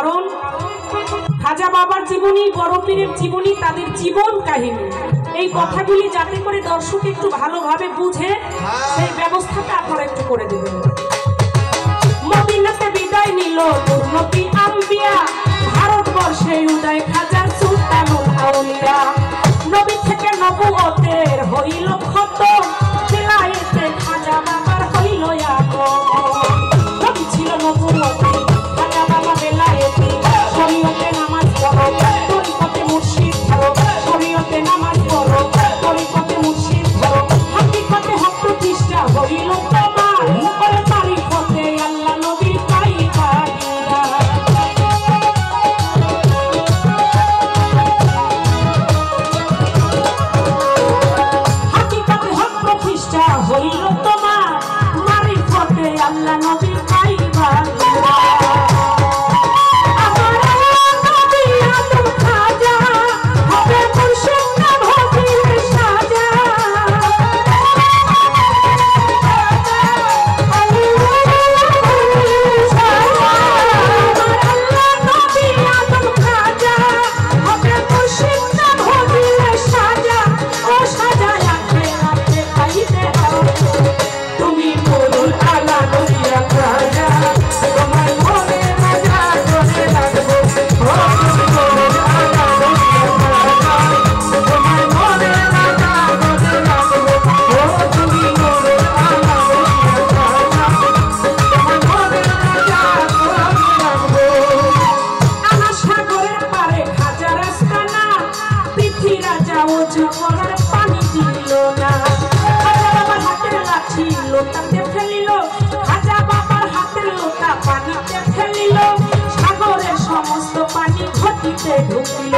কারণ খাজা বাবার জীবনী, বড় পীরের জীবনী, তাদের জীবন কাহিনী, এই কথাগুলি যাতে করে দর্শক একটু ভালোভাবে বুঝে সেই ব্যবস্থাটা আপনারা একটু করে দেবেন। মদিনাতে বিদায় নিল নূর-নবী আম্বিয়া, ভারতবর্ষে উদয় খাজা সুলতানুল আউলিয়া। নবী থেকে নবুয়তের হইল খতম, বেলায়েতে খাজা বাবার হইল আগমন। নবী ছিল নবুয়তে, খাজা বাবা বেলায়েতে, শরীয়তে নামাজ পড়ো, তরিকতে মুর্শিদ ধরো, শরীয়তে নামাজ পড়ো, তরিকতে মুর্শিদ ধরো, হাকিকতে হক প্রতিষ্ঠা হইল তোমার, ওরে তারিফতে আল্লাহ নবীর পাইবা দিদার। হাকিকতে হক প্রতিষ্ঠা হইল তোমার, মারিফতে আল্লাহ নবীর পাইবা দিদার। লোটাতে ফেলিল খাজা বাবার হাতের লোটা পানিতে ফেলিল, সাগরের সমস্ত পানি ঘটিতে ঢুকিল।